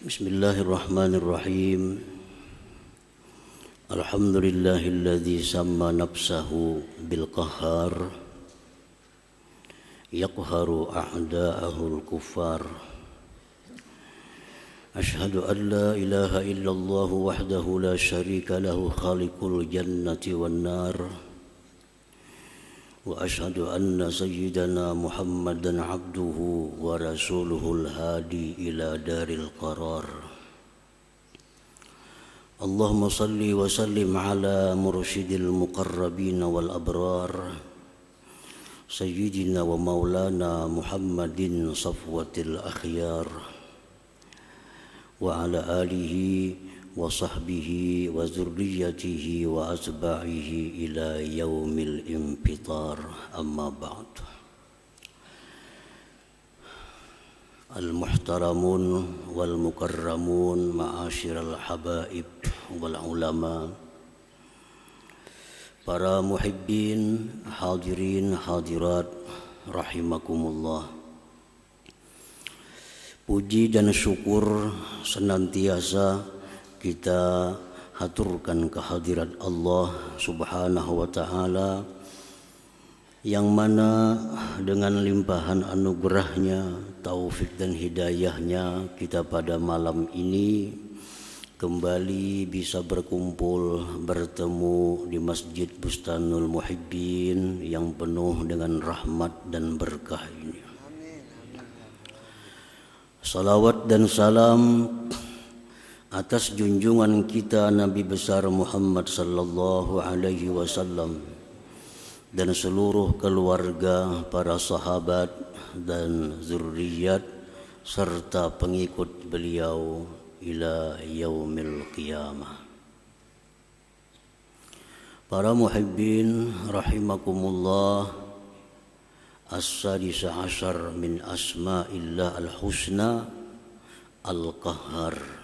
Bismillahirrahmanirrahim. Alhamdulillahilladzi samma nafsahu bil qahhar yaqharu a'da'ahul kuffar. Ashhadu an la ilaha illallah wahdahu la syarika lahu khaliqul jannati wan nar. Wa ashhadu anna sayyidana Muhammadan abduhu wa rasuluhul hadi ila daril qarar. Allahumma salli wa sallim ala mursyidil muqarrabin wal abrar sayyidina wa maulana Muhammadin safwatil akhyar wa ala alihi wa sahbihi wa zurriyatihi wa asba'ihi ila yaumil infitar, amma ba'd. Al-muhtaramun wal mukarramun ma'asyiral habaib wal ulama, para muhibbin, hadirin hadirat rahimakumullah. Puji dan syukur senantiasa kita haturkan kehadirat Allah Subhanahu wa ta'ala, yang mana dengan limpahan anugerahnya, taufik dan hidayahnya, kita pada malam ini kembali bisa berkumpul, bertemu di Masjid Bustanul Muhibbin yang penuh dengan rahmat dan berkah ini. Salawat dan salam atas junjungan kita Nabi besar Muhammad sallallahu alaihi wasallam dan seluruh keluarga, para sahabat dan zurriyat serta pengikut beliau ila yaumil qiyamah. Para muhibbin rahimakumullah, as-sadisa asyar min asma'illah al-husna al-qahhar.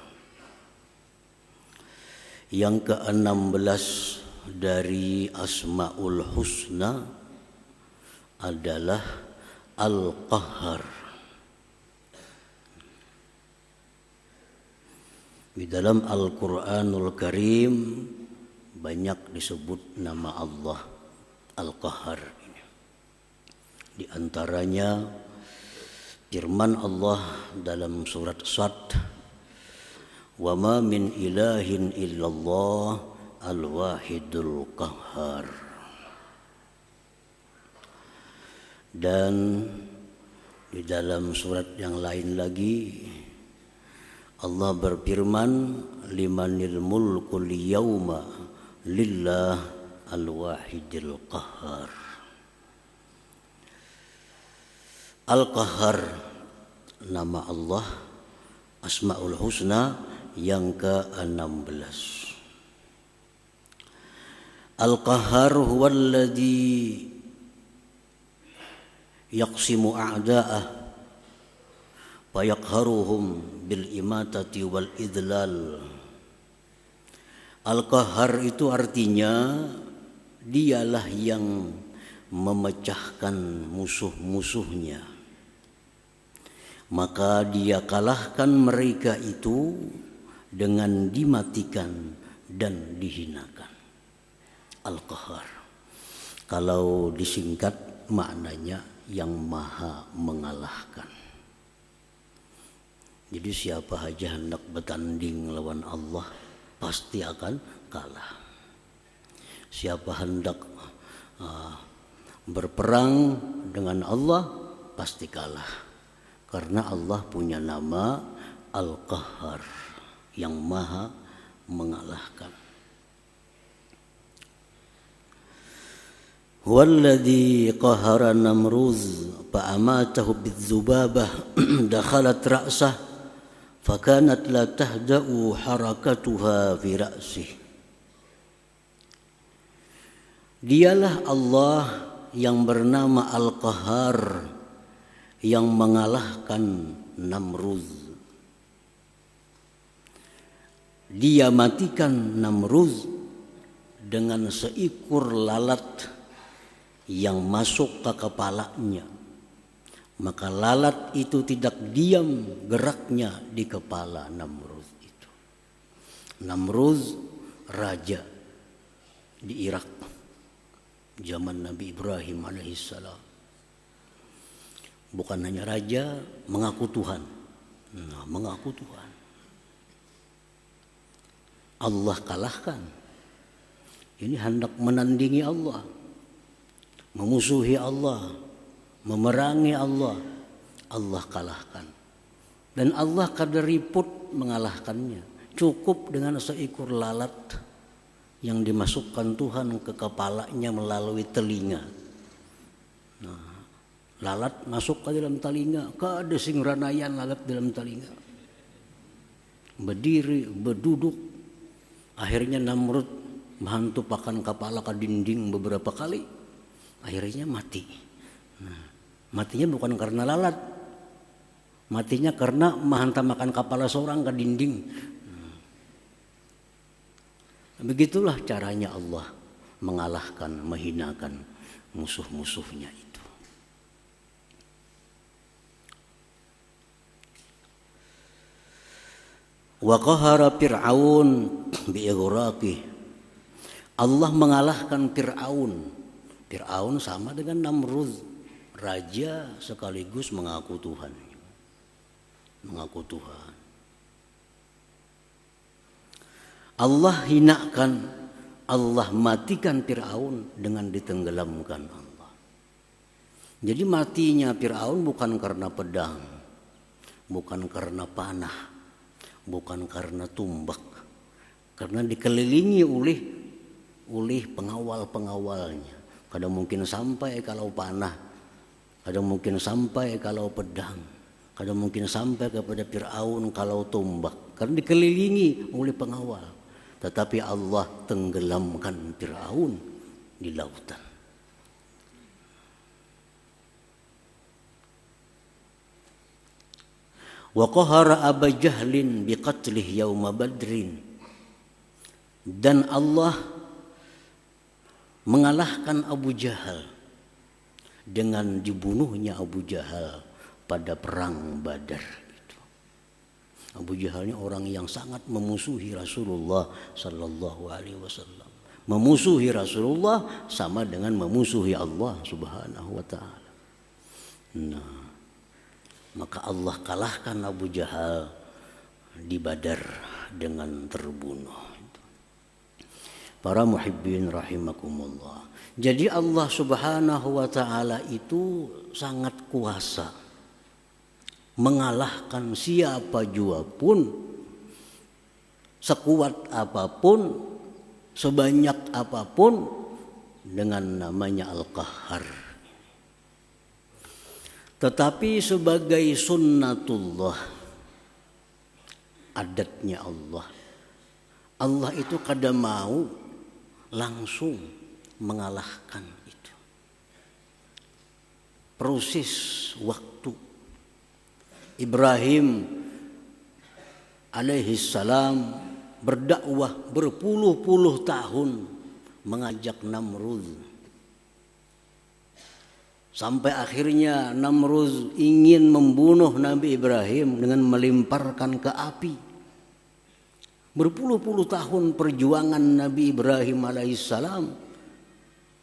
Yang ke-16 dari Asmaul Husna adalah Al-Qahhar. Di dalam Al-Quranul Karim banyak disebut nama Allah Al-Qahhar. Di antaranya firman Allah dalam surat Sad, wa ma min ilahin illallah al-wahidul qahhar. Dan di dalam surat yang lain lagi Allah berfirman, limanil mulkul yawma lillah al-wahidil qahhar. Al-Qahhar nama Allah Asmaul Husna yang ke-16. Al-Qahhar huwa alladhi yaqsimu a'da'ah fayaqharuhum bil imatati wal idlal. Al-Qahhar itu artinya dialah yang memecahkan musuh-musuhnya, maka dia kalahkan mereka itu dengan dimatikan dan dihinakan. Al-Qahhar, kalau disingkat maknanya yang maha mengalahkan. Jadi siapa aja hendak bertanding lawan Allah pasti akan kalah. Siapa hendak berperang dengan Allah pasti kalah, karena Allah punya nama Al-Qahhar, yang maha mengalahkan. Walladhi qahara Namruz fa'amatahu bidzubabah dakhalat ra'sah fakanat la tahda'u harakatuha fi ra'sih. Dialah Allah yang bernama Al-Qahhar, yang mengalahkan Namruz. Dia matikan Namruz dengan seekor lalat yang masuk ke kepalanya, Maka lalat itu tidak diam geraknya di kepala Namrud itu. Namrud raja di Irak zaman Nabi Ibrahim alaihissalam. Bukan hanya raja, mengaku Tuhan. Nah, mengaku Tuhan. Allah kalahkan. Ini hendak menandingi Allah, memusuhi Allah, memerangi Allah. Allah kalahkan. Dan Allah kaderiput mengalahkannya. Cukup dengan seekor lalat yang dimasukkan Tuhan ke kepalanya melalui telinga. Nah, lalat masuk ke dalam telinga, kada sing ranayan lalat dalam telinga. Berdiri, berduduk. Akhirnya Namrud menghantu pakan kepala ke dinding beberapa kali. Akhirnya mati. Nah, matinya bukan karena lalat. Matinya karena menghantam makan kepala seorang ke dinding. Begitulah caranya Allah mengalahkan, menghinakan musuh-musuhnya itu. Wa qahara Fir'aun bi'ighraqih. Allah mengalahkan Fir'aun. Fir'aun sama dengan Namrud, raja sekaligus mengaku Tuhan. Mengaku Tuhan. Allah hinakan, Allah matikan Fir'aun dengan ditenggelamkan Allah. Jadi matinya Fir'aun bukan karena pedang, bukan karena panah, bukan karena tumbak, karena dikelilingi oleh pengawal-pengawalnya. Kadang mungkin sampai kalau panah, kadang mungkin sampai kalau pedang, kadang mungkin sampai kepada Fir'aun kalau tumbak, karena dikelilingi oleh pengawal. Tetapi Allah tenggelamkan Fir'aun di lautan. Wa qahara Aba Jahlin biqatlih yauma Badrin. Dan Allah mengalahkan Abu Jahal dengan dibunuhnya Abu Jahal pada perang Badar. Abu Jahal ini orang yang sangat memusuhi Rasulullah sallallahu alaihi wasallam. Memusuhi Rasulullah sama dengan memusuhi Allah Subhanahu wa taala. Nah, maka Allah kalahkan Abu Jahal di Badar dengan terbunuh. Para muhibbin rahimakumullah. Jadi Allah Subhanahu wa taala itu sangat kuasa mengalahkan siapa jua pun, sekuat apapun, sebanyak apapun, dengan namanya Al-Qahhar. Tetapi sebagai sunnatullah, adatnya Allah, Allah itu kadang mau langsung mengalahkan itu. Proses waktu Ibrahim alaihissalam berdakwah berpuluh-puluh tahun mengajak Namrud. Sampai akhirnya Namrud ingin membunuh Nabi Ibrahim dengan melemparkan ke api. Berpuluh-puluh tahun perjuangan Nabi Ibrahim alaihissalam,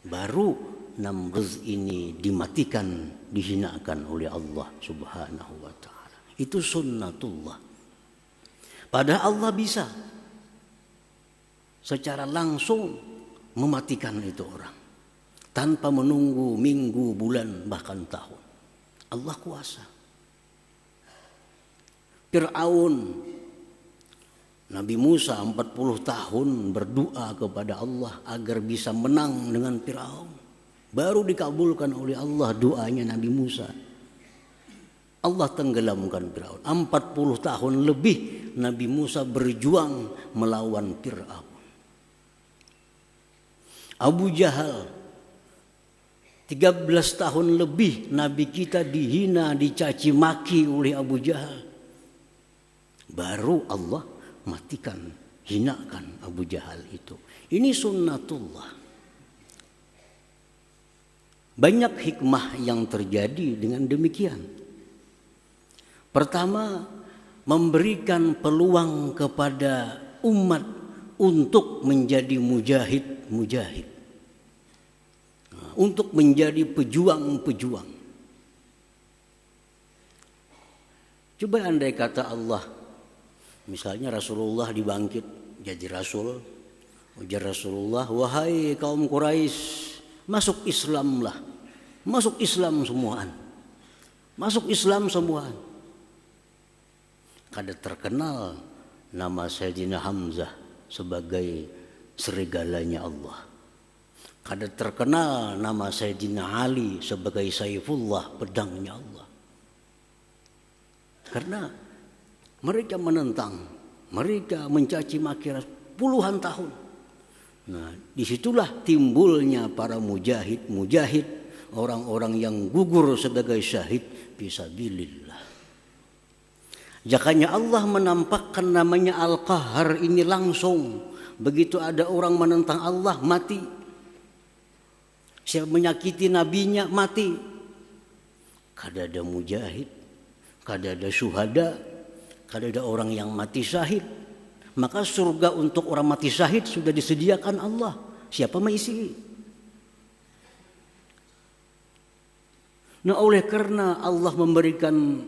baru Namrud ini dimatikan, dihinakan oleh Allah Subhanahu wa taala. Itu sunnatullah. Padahal Allah bisa secara langsung mematikan itu orang tanpa menunggu minggu, bulan, bahkan tahun. Allah kuasa. Fir'aun, Nabi Musa 40 tahun berdoa kepada Allah agar bisa menang dengan Fir'aun. Baru dikabulkan oleh Allah doanya Nabi Musa. Allah tenggelamkan Fir'aun. 40 tahun lebih Nabi Musa berjuang melawan Fir'aun. Abu Jahal, 13 tahun lebih Nabi kita dihina, dicaci maki oleh Abu Jahal. Baru Allah matikan, hinakan Abu Jahal itu. Ini sunnatullah. Banyak hikmah yang terjadi dengan demikian. Pertama, memberikan peluang kepada umat untuk menjadi mujahid, untuk menjadi pejuang-pejuang. Coba andai kata Allah, misalnya Rasulullah dibangkit jadi rasul, ujar Rasulullah, wahai kaum Quraisy, masuk Islamlah, masuk Islam semuaan, masuk Islam semuaan. Kada terkenal nama Sayyidina Hamzah sebagai serigalanya Allah. Kada terkenal nama Sayyidina Ali sebagai Saifullah, pedangnya Allah. Karena mereka menentang, mereka mencaci maki puluhan tahun. Nah, disitulah timbulnya para mujahid, orang-orang yang gugur sebagai syahid fisabilillah. Jakanya Allah menampakkan namanya Al-Qahar ini langsung. Begitu ada orang menentang Allah, mati. Siapa menyakiti nabinya, mati. Kada ada mujahid, kada ada syuhada, kada ada orang yang mati syahid. Maka surga untuk orang mati syahid sudah disediakan Allah. Siapa mengisi? Nah, oleh karena Allah memberikan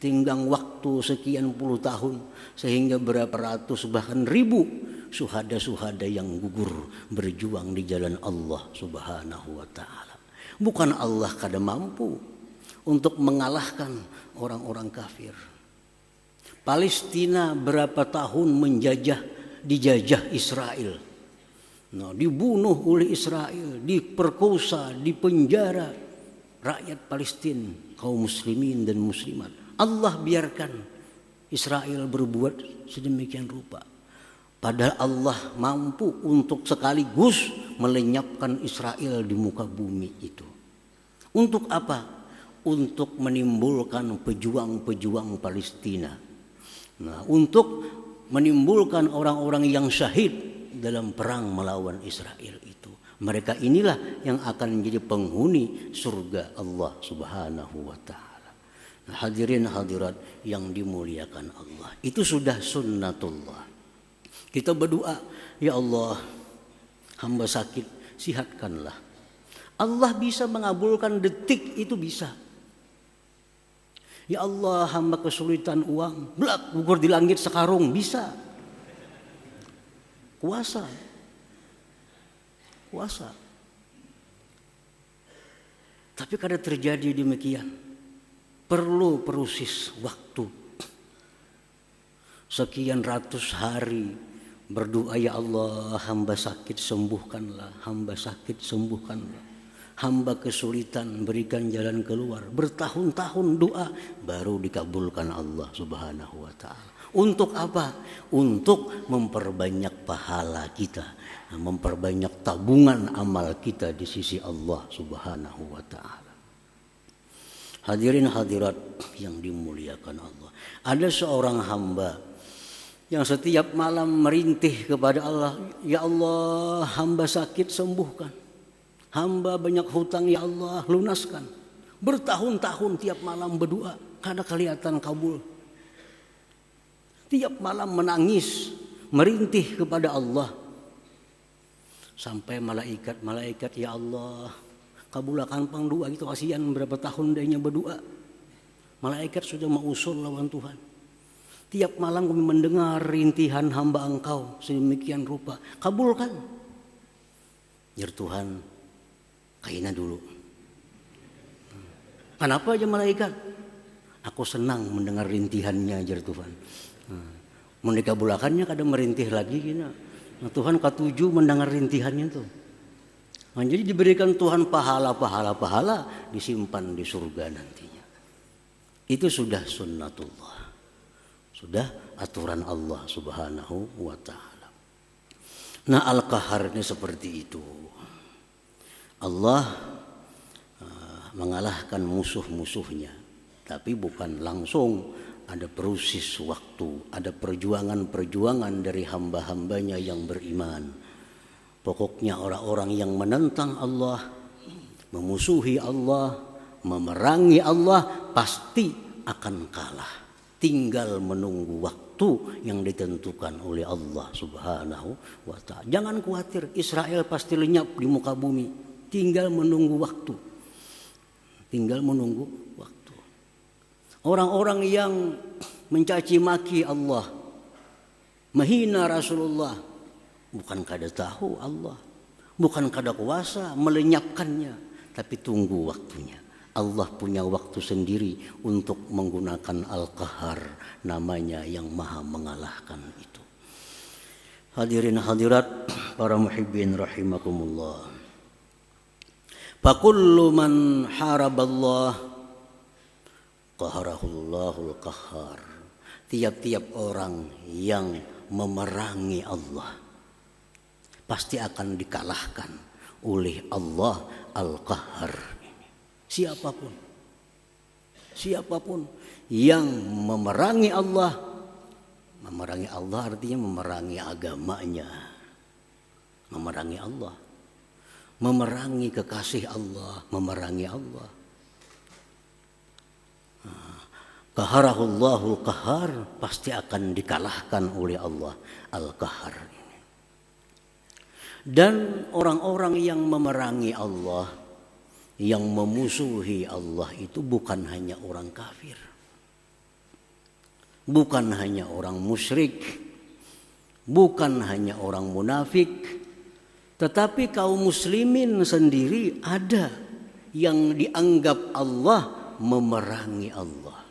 tinggang waktu sekian puluh tahun, sehingga berapa ratus bahkan ribu syuhada-syuhada yang gugur berjuang di jalan Allah Subhanahu wa ta'ala. Bukan Allah kada mampu untuk mengalahkan orang-orang kafir. Palestina berapa tahun dijajah Israel. Nah, dibunuh oleh Israel, diperkosa, dipenjara rakyat Palestina, kaum muslimin dan muslimat. Allah biarkan Israel berbuat sedemikian rupa. Padahal Allah mampu untuk sekaligus melenyapkan Israel di muka bumi itu. Untuk apa? Untuk menimbulkan pejuang-pejuang Palestina. Nah, untuk menimbulkan orang-orang yang syahid dalam perang melawan Israel itu. Mereka inilah yang akan menjadi penghuni surga Allah Subhanahu wa ta'ala. Nah, hadirin hadirat yang dimuliakan Allah, itu sudah sunnatullah. Kita berdoa, ya Allah, hamba sakit, sihatkanlah. Allah bisa mengabulkan detik itu bisa. Ya Allah, hamba kesulitan uang, belak gugur di langit sekarung, bisa. Kuasa. Tapi kada terjadi demikian. Perlu proses waktu. Sekian ratus hari berdoa, ya Allah, hamba sakit sembuhkanlah, hamba sakit sembuhkanlah, hamba kesulitan berikan jalan keluar. Bertahun-tahun doa baru dikabulkan Allah Subhanahu wa ta'ala. Untuk apa? Untuk memperbanyak pahala kita, memperbanyak tabungan amal kita di sisi Allah Subhanahu wa ta'ala. Hadirin hadirat yang dimuliakan Allah. Ada seorang hamba yang setiap malam merintih kepada Allah, ya Allah, hamba sakit sembuhkan. Hamba banyak hutang, ya Allah, lunaskan. Bertahun-tahun tiap malam berdoa, kada kelihatan kabul. Tiap malam menangis, merintih kepada Allah. Sampai malaikat, ya Allah, kabulakan pang doa itu, kasihan berapa tahun dia berdoa. Malaikat sudah mengusul lawan Tuhan. Tiap malam kami mendengar rintihan hamba Engkau sedemikian rupa. Kabulkan. Jar Tuhan, kaina dulu. Kenapa aja malaikat? Aku senang mendengar rintihannya, jar Tuhan. Mau dikabulakannya kadang merintih lagi gini. Nah, Tuhan ketujuh mendengar rintihannya tuh. Nah, jadi diberikan Tuhan pahala disimpan di surga nantinya. Itu sudah sunnatullah. Sudah aturan Allah Subhanahu wa ta'ala. Nah, Al-Qahar ini seperti itu. Allah mengalahkan musuh-musuhnya. Tapi bukan langsung, ada proses waktu, ada perjuangan-perjuangan dari hamba-hambanya yang beriman. Pokoknya orang-orang yang menentang Allah, memusuhi Allah, memerangi Allah, pasti akan kalah. Tinggal menunggu waktu yang ditentukan oleh Allah Subhanahu wa ta'ala. Jangan khawatir, Israel pasti lenyap di muka bumi. Tinggal menunggu waktu. Tinggal menunggu waktu. Orang-orang yang mencaci maki Allah, menghina Rasulullah, bukan kada tahu Allah, bukan kada kuasa melenyapkannya, tapi tunggu waktunya. Allah punya waktu sendiri untuk menggunakan Al-Qahar, namanya yang maha mengalahkan itu. Hadirin hadirat para muhibbin rahimakumullah. Fakullu man haraballah qaharahullahul qahhar. Tiap-tiap orang yang memerangi Allah pasti akan dikalahkan oleh Allah Al-Qahhar. Siapapun yang memerangi Allah artinya memerangi agamanya, memerangi Allah, memerangi kekasih Allah, memerangi Allah. Qaharahullahul qahhar, pasti akan dikalahkan oleh Allah Al-Qahhar. Dan orang-orang yang memerangi Allah, yang memusuhi Allah itu bukan hanya orang kafir, bukan hanya orang musyrik, bukan hanya orang munafik, tetapi kaum muslimin sendiri ada yang dianggap Allah memerangi Allah.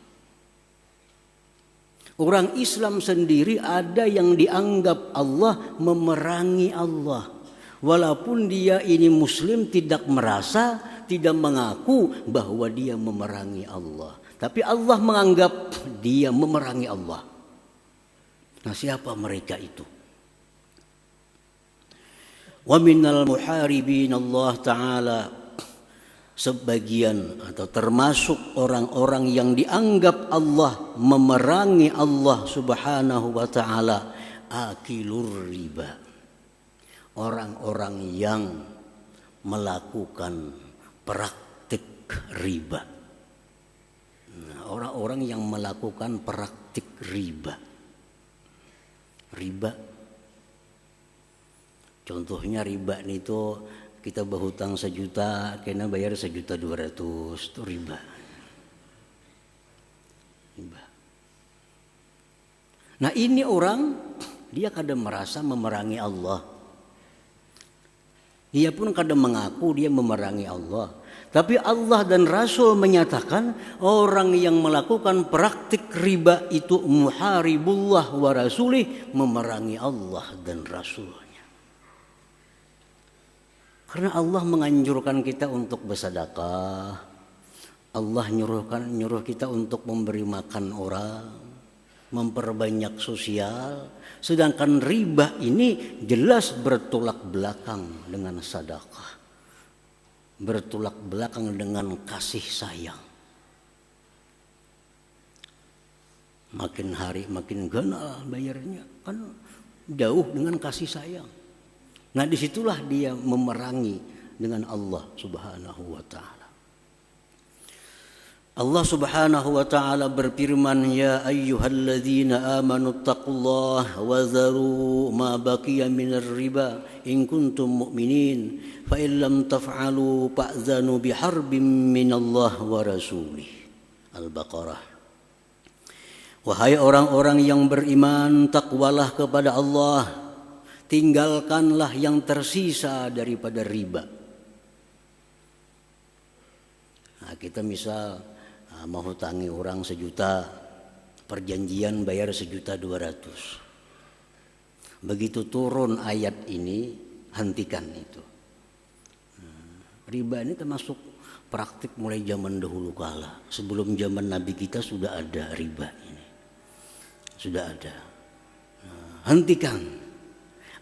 Orang Islam sendiri ada yang dianggap Allah memerangi Allah. Walaupun dia ini muslim, tidak merasa, tidak mengaku bahwa dia memerangi Allah, tapi Allah menganggap dia memerangi Allah. Nah, siapa mereka itu? Wa minal muharibin Allah Ta'ala, sebagian atau termasuk orang-orang yang dianggap Allah memerangi Allah Subhanahu wa Ta'ala, akilur riba, orang-orang yang melakukan praktik riba. Nah, orang-orang yang melakukan praktik riba. Riba, contohnya riba itu kita berhutang 1 juta, kena bayar 1.200.000, itu riba. Riba. Nah, ini orang dia kadang merasa memerangi Allah. Dia pun kadang mengaku dia memerangi Allah. Tapi Allah dan Rasul menyatakan orang yang melakukan praktik riba itu muharibullah wa rasulih, memerangi Allah dan Rasulnya. Karena Allah menganjurkan kita untuk bersedekah. Allah nyuruh kita untuk memberi makan orang, memperbanyak sosial. Sedangkan riba ini jelas bertolak belakang dengan sedekah, bertolak belakang dengan kasih sayang. Makin hari makin ganal bayarnya, kan jauh dengan kasih sayang. Nah, disitulah dia memerangi dengan Allah Subhanahu wa Ta'ala. Allah Subhanahu wa Ta'ala berfirman, ya ayyuhalladzina amanu taqullaha wa dharu ma baqiya minar riba in kuntum mu'minin fa in lam taf'alu fa'zanu biharbin minallah wa rasulih. Al-Baqarah. Wahai orang-orang yang beriman, takwalah kepada Allah, tinggalkanlah yang tersisa daripada riba. Nah, kita misal mau hutangi orang 1 juta, perjanjian bayar 1.200.000. Begitu turun ayat ini, hentikan itu. Riba ini termasuk praktik mulai zaman dahulu kala. Sebelum zaman Nabi kita sudah ada riba ini, sudah ada. Hentikan.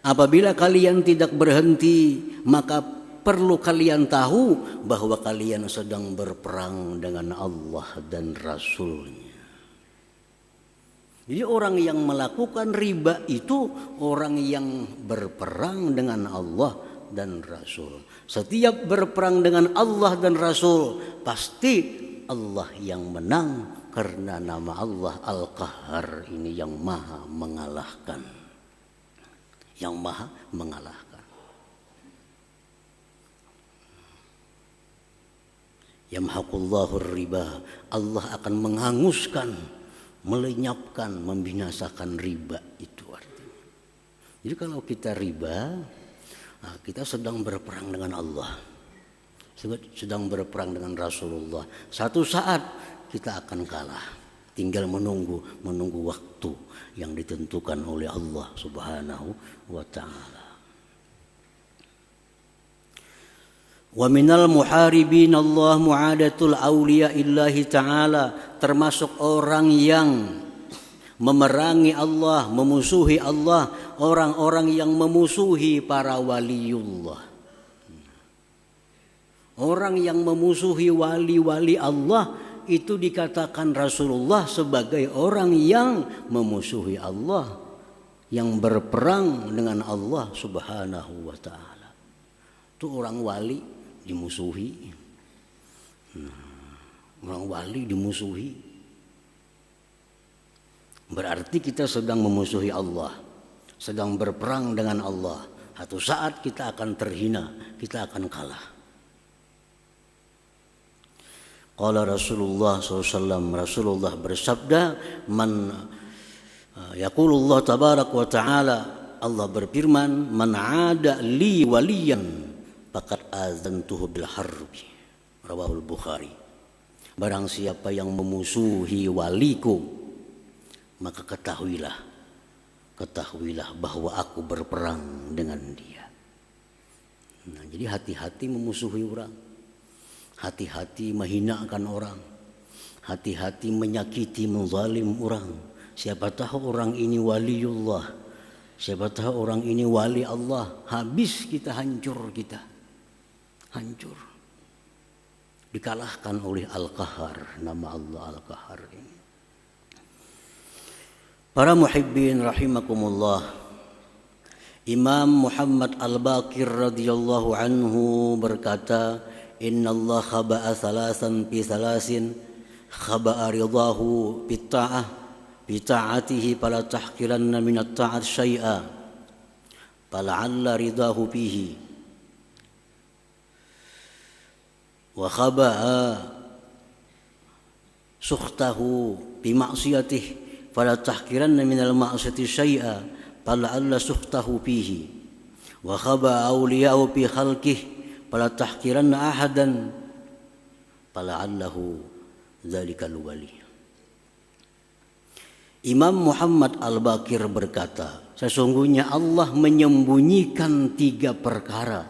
Apabila kalian tidak berhenti, maka perlu kalian tahu bahwa kalian sedang berperang dengan Allah dan Rasulnya. Jadi orang yang melakukan riba itu orang yang berperang dengan Allah dan Rasul. Setiap berperang dengan Allah dan Rasul, pasti Allah yang menang, karena nama Allah Al-Qahhar ini yang maha mengalahkan. Yang maha mengalahkan. Yamhaqullahu riba, Allah akan menghanguskan, melenyapkan, membinasakan riba itu artinya. Jadi kalau kita riba, kita sedang berperang dengan Allah, sedang berperang dengan Rasulullah. Satu saat kita akan kalah, tinggal menunggu waktu yang ditentukan oleh Allah Subhanahu wa ta'ala. Wa minal muharibin Allah mu'adatul awliya illahi ta'ala, termasuk orang yang memerangi Allah, memusuhi Allah, orang-orang yang memusuhi para waliullah. Orang yang memusuhi wali-wali Allah itu dikatakan Rasulullah sebagai orang yang memusuhi Allah, yang berperang dengan Allah Subhanahu wa ta'ala. Itu orang wali dimusuhi. Orang wali dimusuhi, berarti kita sedang memusuhi Allah, sedang berperang dengan Allah. Satu saat kita akan terhina, kita akan kalah. Qala Rasulullah SAW, Rasulullah bersabda, yaqulullah tabarak wa ta'ala, Allah berfirman, man ada li waliyan faqad azantuhu bil harbi, rawahul Bukhari. Barang siapa yang memusuhi waliku, maka ketahuilah bahwa aku berperang dengan dia. Nah, jadi hati-hati memusuhi orang, hati-hati menghinakan orang, hati-hati menyakiti, menzalim orang. Siapa tahu orang ini waliullah, siapa tahu orang ini wali Allah, habis kita, hancur kita, hancur. Dikalahkan oleh Al-Qahhar, nama Allah Al-Qahhar ini. Para muhibbin rahimakumullah, Imam Muhammad Al-Baqir radhiyallahu anhu berkata, Inna Allah khaba'a thalasan fi thalasin, khaba'a ridahu bitta'ah, bita'atihi fala tahqiranna minat ta'at syai'a, fala'alla ridahu bihi, wa khaba'a sukhtahu bima'siyatihi, fala tahqiranna minal ma'siyati syai'a, fala'alla sukhtahu bihi, wa khaba'a awliya'u bi khalqihi, fala tahqiranna ahadan, fala'allahu dzalikal wali. Imam Muhammad Al-Baqir berkata, sesungguhnya Allah menyembunyikan 3 perkara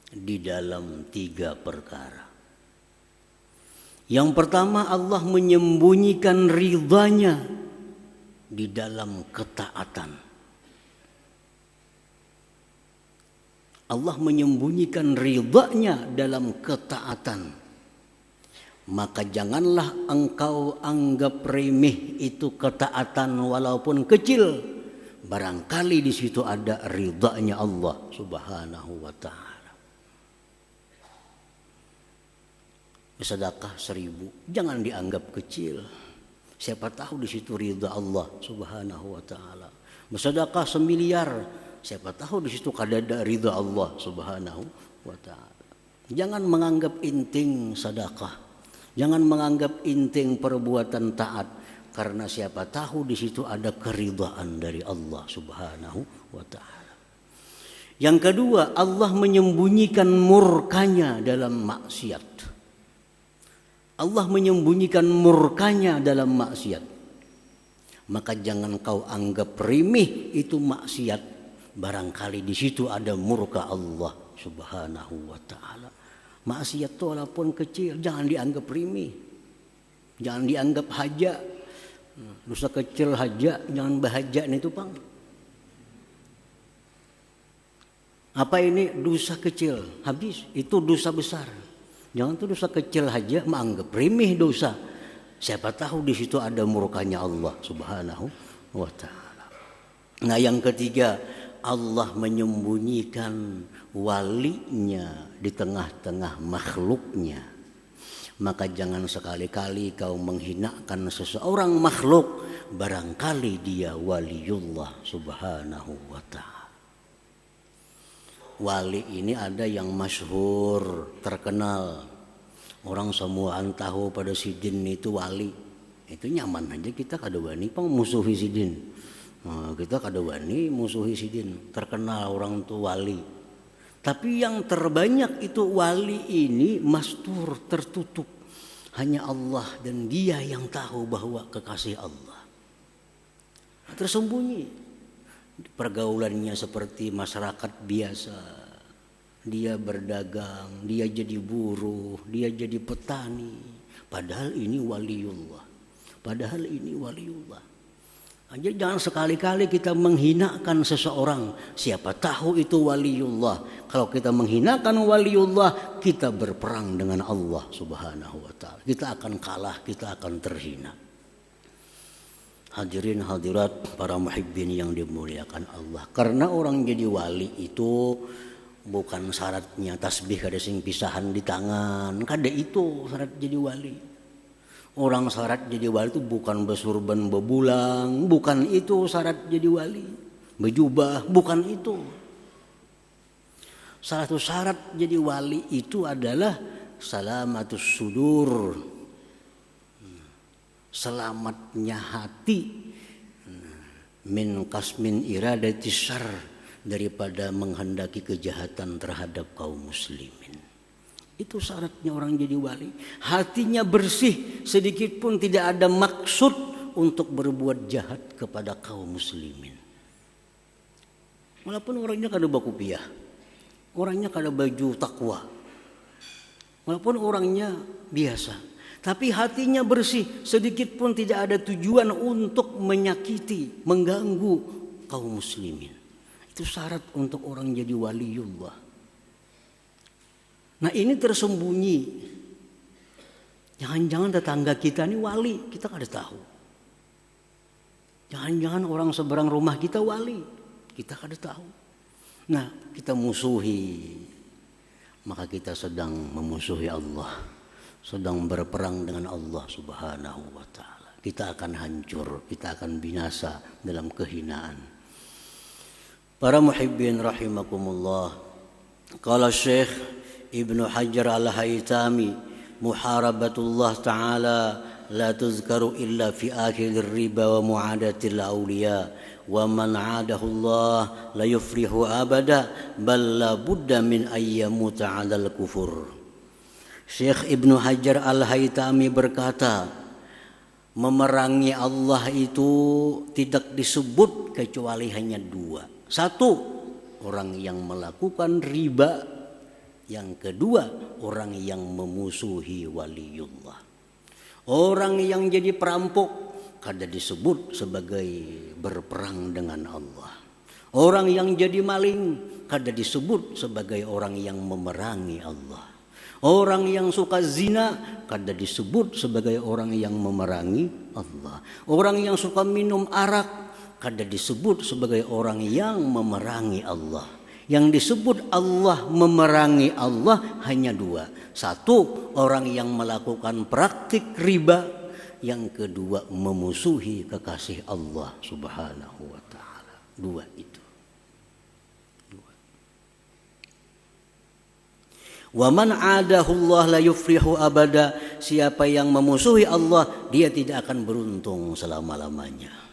di dalam 3 perkara. Yang pertama, Allah menyembunyikan ridhanya di dalam ketaatan. Allah menyembunyikan ridhanya dalam ketaatan. Maka janganlah engkau anggap remeh itu ketaatan walaupun kecil. Barangkali di situ ada ridhanya Allah Subhanahu wa ta'ala. Sedekah 1000 jangan dianggap kecil. Siapa tahu di situ ridha Allah Subhanahu wa ta'ala. Bersedekah 1 miliar, siapa tahu di situ ada ridha Allah Subhanahu wa ta'ala. Jangan menganggap inting sedekah, jangan menganggap inting perbuatan taat, karena siapa tahu di situ ada keridhaan dari Allah Subhanahu wa ta'ala. Yang kedua, Allah menyembunyikan murkanya dalam maksiat. Allah menyembunyikan murkanya dalam maksiat. Maka jangan kau anggap remeh itu maksiat. Barangkali di situ ada murka Allah Subhanahu wa ta'ala. Maksiat itu walaupun kecil jangan dianggap remeh. Jangan dianggap haja. Dosa kecil haja, jangan bahaja itu Bang. Apa ini dosa kecil? Habis, itu dosa besar. Jangan tuh dosa kecil aja menganggap remeh dosa. Siapa tahu di situ ada murkanya Allah Subhanahu wa ta'ala. Nah, yang ketiga, Allah menyembunyikan walinya di tengah-tengah makhluknya, maka jangan sekali-kali kau menghinakan seseorang makhluk, barangkali dia waliullah subhanahu wa ta'ala. Wali ini ada yang masyhur, terkenal. Orang semuaan tahu pada Sidin itu wali. Itu nyaman aja kita kada wani musuhi Sidin. Kita kada wani musuhi Sidin. Terkenal orang itu wali. Tapi yang terbanyak itu wali ini mastur, tertutup. Hanya Allah dan dia yang tahu bahwa kekasih Allah. Tersembunyi. Pergaulannya seperti masyarakat biasa. Dia berdagang, dia jadi buruh, dia jadi petani. Padahal ini waliullah. Aja jangan sekali-kali kita menghinakan seseorang. Siapa tahu itu waliullah. Kalau kita menghinakan waliullah, kita berperang dengan Allah subhanahu wa ta'ala. Kita akan kalah, kita akan terhina. Hadirin hadirat para muhibbin yang dimuliakan Allah. Karena orang jadi wali itu bukan syaratnya tasbih kada sing pisahan di tangan. Kada itu syarat jadi wali. Orang syarat jadi wali itu bukan bersurban bebulang, bukan itu syarat jadi wali. Berjubah, bukan itu. Salah satu syarat jadi wali itu adalah salamatus sudur. Selamatnya hati min kasmin iradati syarr, daripada menghendaki kejahatan terhadap kaum muslimin. Itu syaratnya orang jadi wali. Hatinya bersih, sedikit pun tidak ada maksud untuk berbuat jahat kepada kaum muslimin. Walaupun orangnya kada bakupiah, orangnya kada baju takwa, walaupun orangnya biasa, tapi hatinya bersih, sedikit pun tidak ada tujuan untuk menyakiti, mengganggu kaum muslimin. Itu syarat untuk orang jadi waliullah. Nah ini tersembunyi. Jangan-jangan tetangga kita ini wali, kita kada tahu. Jangan-jangan orang seberang rumah kita wali, kita kada tahu. Nah kita musuhi, maka kita sedang memusuhi Allah. Sedang berperang dengan Allah subhanahu wa ta'ala. Kita akan hancur, kita akan binasa dalam kehinaan. Para muhibbin rahimakumullah. Qala Syekh Ibnu Hajar al-Haytami, muharabatullah ta'ala la tuzkaru illa fi akhir riba wa mu'adatil awliya. Wa man 'adahu Allah la yufrihu abada bal la budda min ayyamuta 'alal kufur. Syekh Ibnu Hajar al-Haytami berkata, memerangi Allah itu tidak disebut kecuali hanya dua. Satu, orang yang melakukan riba. Yang kedua, orang yang memusuhi waliullah. Orang yang jadi perampok kada disebut sebagai berperang dengan Allah. Orang yang jadi maling kada disebut sebagai orang yang memerangi Allah. Orang yang suka zina kada disebut sebagai orang yang memerangi Allah. Orang yang suka minum arak kada disebut sebagai orang yang memerangi Allah. Yang disebut Allah memerangi Allah hanya dua. Satu, orang yang melakukan praktik riba. Yang kedua, memusuhi kekasih Allah subhanahu wa ta'ala. Dua itu. Wa man 'adahu Allah la yuflihu abada. Siapa yang memusuhi Allah, dia tidak akan beruntung selama-lamanya.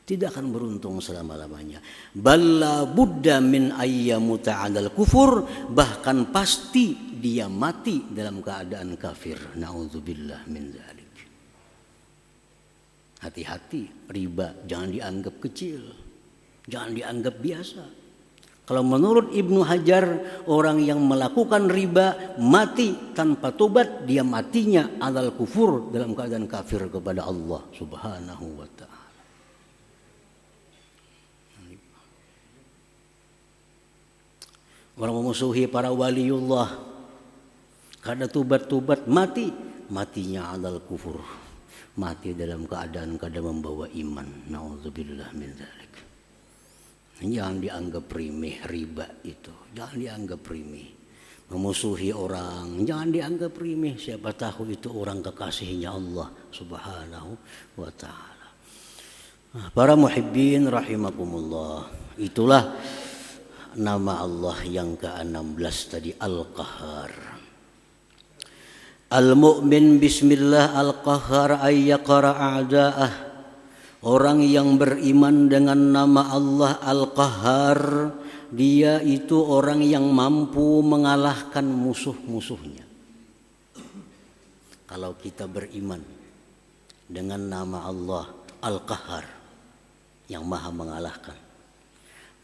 Tidak akan beruntung selama-lamanya. Balla budda min ayyamuta 'alal kufur, bahkan pasti dia mati dalam keadaan kafir. Nauzubillah min dzalik. Hati-hati, riba jangan dianggap kecil. Jangan dianggap biasa. Kalau menurut Ibnu Hajar, orang yang melakukan riba mati tanpa tobat, dia matinya alal kufur, dalam keadaan kafir kepada Allah subhanahu wa ta'ala. Orang memusuhi para waliullah, kada tobat-tobat mati, matinya alal kufur, mati dalam keadaan kada membawa iman. Nauzubillah min dzalik. Jangan dianggap remeh riba itu, jangan dianggap remeh. Memusuhi orang, jangan dianggap remeh. Siapa tahu itu orang kekasihnya Allah Subhanahu wa ta'ala. Para muhibbin rahimakumullah, itulah nama Allah yang ke-16 tadi, Al-Qahhar. Al-mu'min bismillah al-qahhar ayyaqara a'da'ah. Orang yang beriman dengan nama Allah Al-Qahhar, dia itu orang yang mampu mengalahkan musuh-musuhnya. Kalau kita beriman dengan nama Allah Al-Qahhar, yang maha mengalahkan,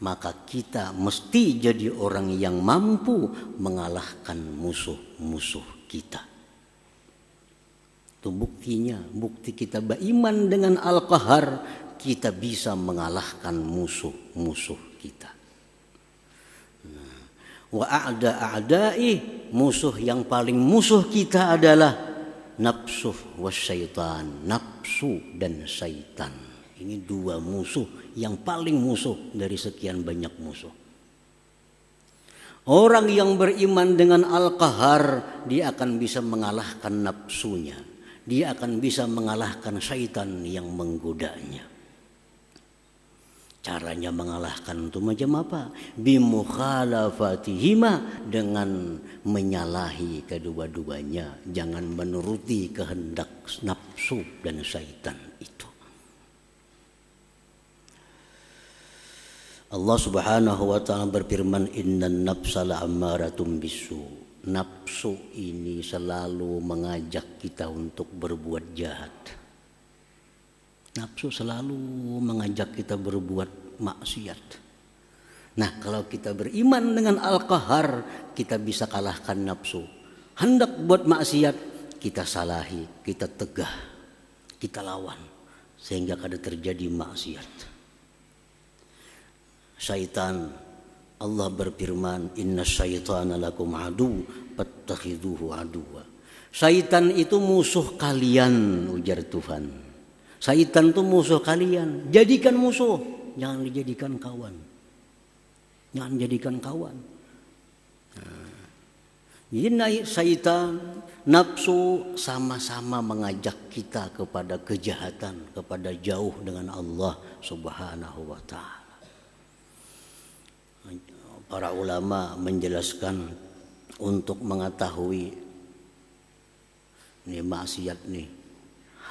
maka kita mesti jadi orang yang mampu mengalahkan musuh-musuh kita. Itu buktinya, bukti kita beriman dengan Al-Qahhar, kita bisa mengalahkan musuh-musuh kita. Wa a'da'i, musuh yang paling musuh kita adalah nafsu wasyaitan, nafsu dan syaitan. Ini dua musuh yang paling musuh dari sekian banyak musuh. Orang yang beriman dengan Al-Qahhar, dia akan bisa mengalahkan nafsunya. Dia akan bisa mengalahkan syaitan yang menggodanya. Caranya mengalahkan itu macam apa? Bimukhalafatihima, dengan menyalahi kedua-duanya. Jangan menuruti kehendak nafsu dan syaitan itu. Allah Subhanahu wa ta'ala berfirman, innan nafsa la'ammaratun bisu. Nafsu ini selalu mengajak kita untuk berbuat jahat. Nafsu selalu mengajak kita berbuat maksiat. Nah, kalau kita beriman dengan Al-Qahhar, kita bisa kalahkan nafsu. Hendak buat maksiat, kita salahi, kita tegah, kita lawan, sehingga kada terjadi maksiat. Syaitan, Allah berfirman, inna syaitana lakum adu fattakhiduhu aduwa. Syaitan itu musuh kalian, ujar Tuhan. Syaitan itu musuh kalian, jadikan musuh, jangan dijadikan kawan. Jangan jadikan kawan. Jadi syaitan, nafsu sama-sama mengajak kita kepada kejahatan, kepada jauh dengan Allah Subhanahu wa ta'ala. Para ulama menjelaskan untuk mengetahui ini maksiat nih,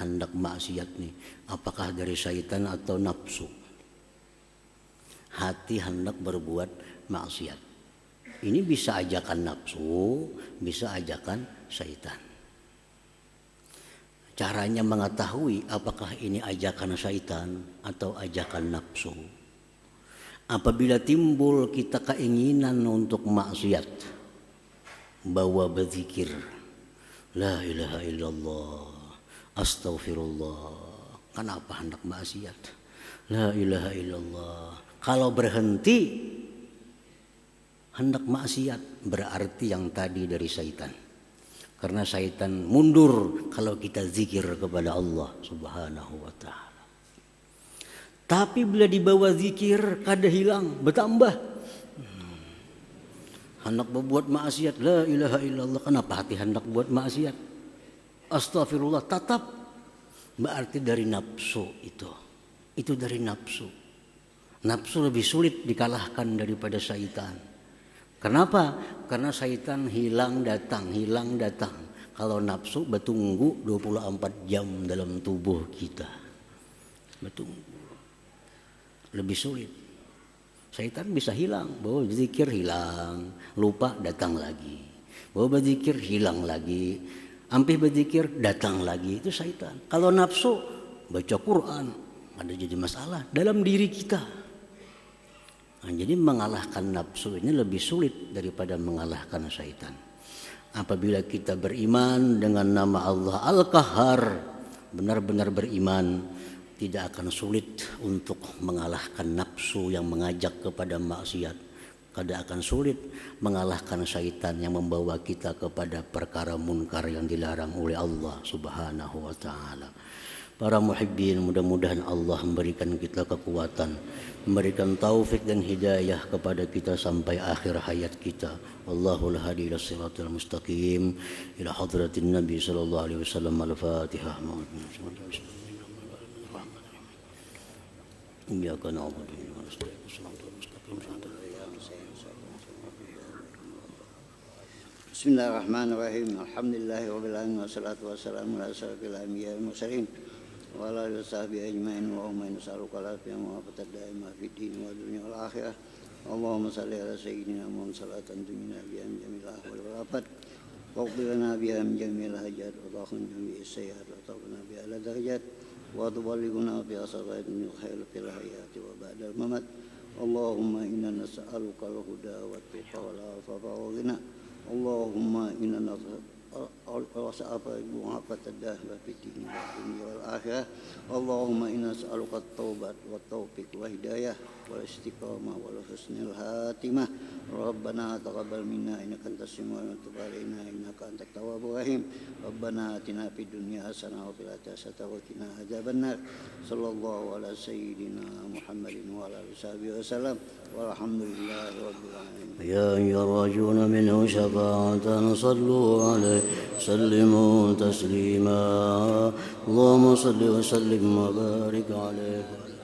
hendak maksiat nih, apakah dari syaitan atau nafsu. Hati hendak berbuat maksiat. Ini bisa ajakan nafsu, bisa ajakan syaitan. Caranya mengetahui apakah ini ajakan syaitan atau ajakan nafsu. Apabila timbul kita keinginan untuk maksiat, bawa berzikir, la ilaha illallah, astaghfirullah. Kenapa hendak maksiat? La ilaha illallah. Kalau berhenti hendak maksiat, berarti yang tadi dari syaitan. Karena syaitan mundur kalau kita zikir kepada Allah Subhanahu wa ta'ala. Tapi bila dibawa zikir, kada hilang, bertambah. Hendak berbuat maksiat, la ilaha illallah. Kenapa hati hendak buat maksiat? Astagfirullah, tetap. Berarti dari nafsu itu. Itu dari nafsu. Nafsu lebih sulit dikalahkan daripada syaitan. Kenapa? Karena syaitan hilang datang, hilang datang. Kalau nafsu bertunggu 24 jam dalam tubuh kita. Bertunggu. Lebih sulit. Syaitan bisa hilang, bawa berzikir hilang, lupa datang lagi. Bawa berzikir hilang lagi, ampih berzikir datang lagi. Itu syaitan. Kalau nafsu baca Quran, ada jadi masalah dalam diri kita. Nah, jadi mengalahkan nafsu ini lebih sulit daripada mengalahkan syaitan. Apabila kita beriman dengan nama Allah Al-Qahhar, benar-benar beriman, tidak akan sulit untuk mengalahkan nafsu yang mengajak kepada maksiat. Tidak akan sulit mengalahkan syaitan yang membawa kita kepada perkara munkar yang dilarang oleh Allah Subhanahu wa ta'ala. para muhibbin, mudah-mudahan Allah memberikan kita kekuatan, memberikan taufik dan hidayah kepada kita sampai akhir hayat kita. Wallahul hadi ila siratal mustaqim ila hadratin Nabi sallallahu alaihi wasallam. Al-Fatihah. Iyyaka na'budu wa nasta'in. Bismillahirrahmanirrahim. Alhamdulillahirabbil alamin wassalatu wassalamu ala asyrofil anbiya'i wal mursalin wa ala alihi washabbihi ajmain. Allahumma inna nas'aluka al-afiyah wa al-afiyah daimah fid din wa dunya wal akhirah. Allahumma shalli ala sayyidina Muhammad salatan tunjina biha min jamil ahwal wal afat wa qina biha min jamil hajat wa takhun bi sayyi'at wa tawfina biha ala darajat wa tuballighuna bi asratin khair fil hayati wa ba'dal mamat. Allahumma inna nas'aluka al-huda wa at-tuqa wal afafa wa ghina. Allahumma inna nas'aluka mu'afatad fid din wal akhirah. Allahumma inna nas'aluka at-taubat wa taufiq wa hidayah wal istiqamah wal husnul khatimah. Rabbana taqabbal minna innaka antas samiul alim wa tub alaina innaka antat tawwabur rahim. Rabbana atina fid dunya hasanah wa fil akhirati hasanah wa qina adzabannar. Sallallahu ala sayyidina Muhammadin wa ala alihi wasallam. Walhamdulillahi rabbil alamin. Ya yarjuna minhu syafa'atan sallu alaihi sallimu taslima. Allahumma salli wa sallim wa barik alaihi.